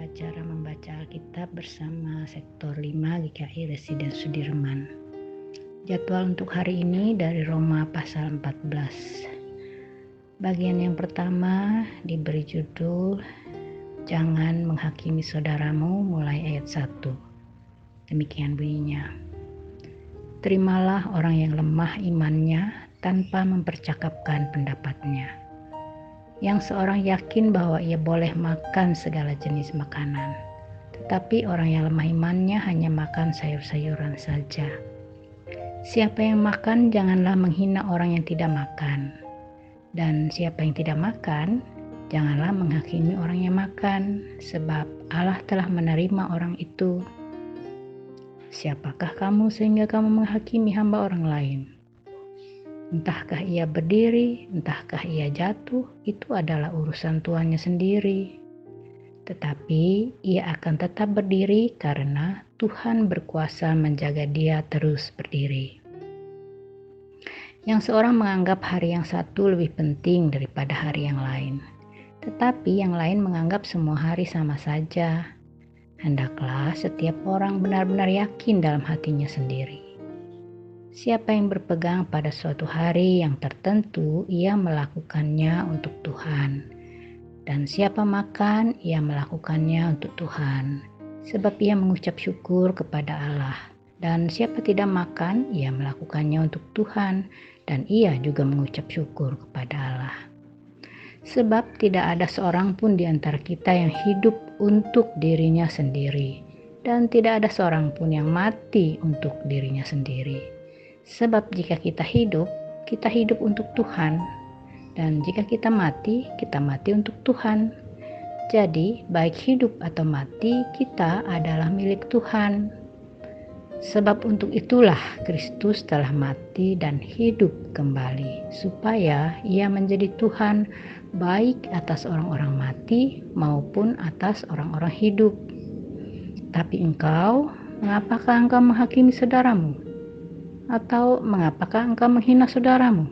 acara membaca Alkitab bersama Sektor 5 GKI Residen Sudirman. Jadwal untuk hari ini dari Roma pasal 14. Bagian yang pertama diberi judul Jangan menghakimi saudaramu mulai ayat 1. Demikian bunyinya. Terimalah orang yang lemah imannya tanpa mempercakapkan pendapatnya. Yang seorang yakin bahwa ia boleh makan segala jenis makanan, tetapi orang yang lemah imannya hanya makan sayur-sayuran saja. Siapa yang makan janganlah menghina orang yang tidak makan, dan siapa yang tidak makan janganlah menghakimi orang yang makan, sebab Allah telah menerima orang itu. Siapakah kamu sehingga kamu menghakimi hamba orang lain? Entahkah ia berdiri, entahkah ia jatuh, itu adalah urusan tuannya sendiri. Tetapi ia akan tetap berdiri karena Tuhan berkuasa menjaga dia terus berdiri. Yang seorang menganggap hari yang satu lebih penting daripada hari yang lain. Tetapi yang lain menganggap semua hari sama saja. Hendaklah setiap orang benar-benar yakin dalam hatinya sendiri. Siapa yang berpegang pada suatu hari yang tertentu, ia melakukannya untuk Tuhan. Dan siapa makan, ia melakukannya untuk Tuhan, sebab ia mengucap syukur kepada Allah. Dan siapa tidak makan, ia melakukannya untuk Tuhan, dan ia juga mengucap syukur kepada Allah. Sebab tidak ada seorang pun di antara kita yang hidup untuk dirinya sendiri, dan tidak ada seorang pun yang mati untuk dirinya sendiri. Sebab jika kita hidup untuk Tuhan, dan jika kita mati untuk Tuhan. Jadi baik hidup atau mati, kita adalah milik Tuhan. Sebab untuk itulah Kristus telah mati dan hidup kembali, supaya ia menjadi Tuhan baik atas orang-orang mati maupun atas orang-orang hidup. Tapi mengapakah engkau menghakimi saudaramu? Atau mengapakah engkau menghina saudaramu?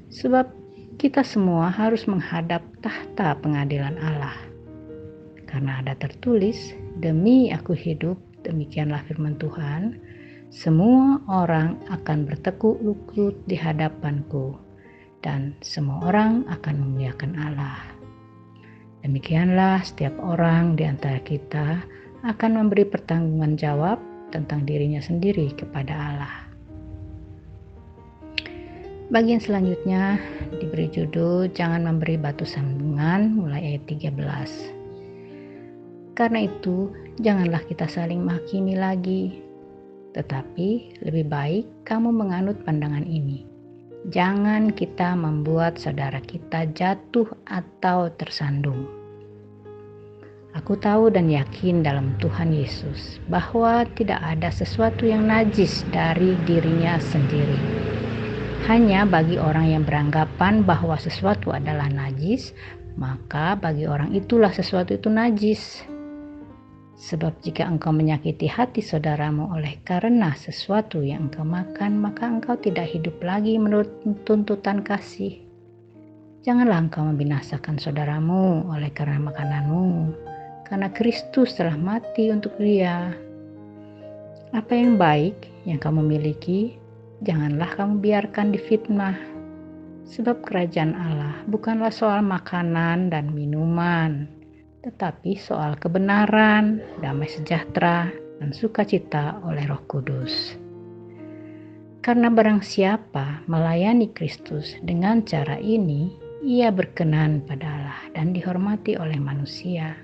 Sebab kita semua harus menghadap tahta pengadilan Allah. Karena ada tertulis, demi aku hidup, demikianlah firman Tuhan, semua orang akan bertekuk lutut di hadapanku, dan semua orang akan memuliakan Allah. Demikianlah setiap orang di antara kita akan memberi pertanggungan jawab tentang dirinya sendiri kepada Allah. Bagian selanjutnya diberi judul Jangan memberi batu sandungan mulai ayat 13. Karena itu, janganlah kita saling menghakimi lagi, tetapi lebih baik kamu menganut pandangan ini. Jangan kita membuat saudara kita jatuh atau tersandung. Aku tahu dan yakin dalam Tuhan Yesus bahwa tidak ada sesuatu yang najis dari dirinya sendiri. Hanya bagi orang yang beranggapan bahwa sesuatu adalah najis, maka bagi orang itulah sesuatu itu najis. Sebab jika engkau menyakiti hati saudaramu oleh karena sesuatu yang engkau makan, maka engkau tidak hidup lagi menurut tuntutan kasih. Janganlah engkau membinasakan saudaramu oleh karena makananmu, karena Kristus telah mati untuk dia. Apa yang baik yang kamu miliki, janganlah kamu biarkan difitnah, sebab kerajaan Allah bukanlah soal makanan dan minuman, tetapi soal kebenaran, damai sejahtera, dan sukacita oleh Roh Kudus. Karena barang siapa melayani Kristus dengan cara ini, ia berkenan pada Allah dan dihormati oleh manusia.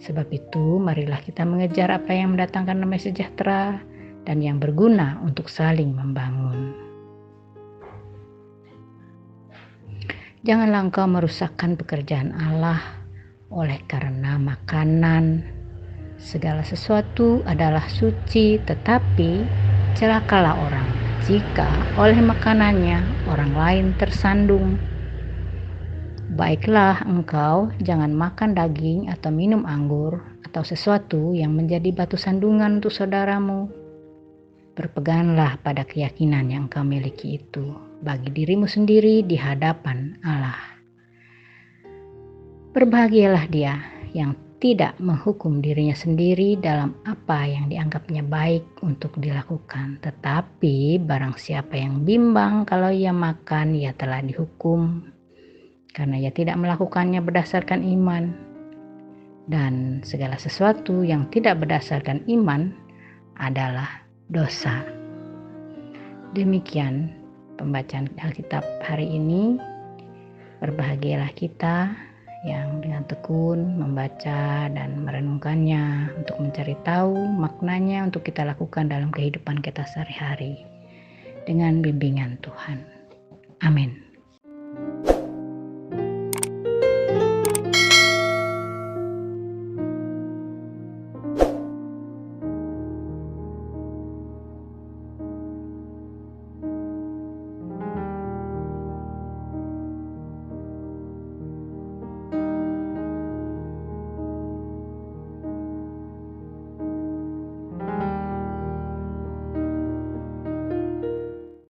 Sebab itu, marilah kita mengejar apa yang mendatangkan damai sejahtera dan yang berguna untuk saling membangun. Janganlah engkau merusakkan pekerjaan Allah oleh karena makanan. Segala sesuatu adalah suci, tetapi celakalah orang jika oleh makanannya orang lain tersandung. Baiklah engkau jangan makan daging atau minum anggur atau sesuatu yang menjadi batu sandungan untuk saudaramu. Berpeganglah pada keyakinan yang engkau miliki itu bagi dirimu sendiri di hadapan Allah. Berbahagialah dia yang tidak menghukum dirinya sendiri dalam apa yang dianggapnya baik untuk dilakukan. Tetapi barang siapa yang bimbang kalau ia makan, ia telah dihukum karena ia tidak melakukannya berdasarkan iman. Dan segala sesuatu yang tidak berdasarkan iman adalah dosa. Demikian pembacaan Alkitab hari ini. Berbahagialah kita yang dengan tekun membaca dan merenungkannya untuk mencari tahu maknanya untuk kita lakukan dalam kehidupan kita sehari-hari dengan bimbingan Tuhan. Amin.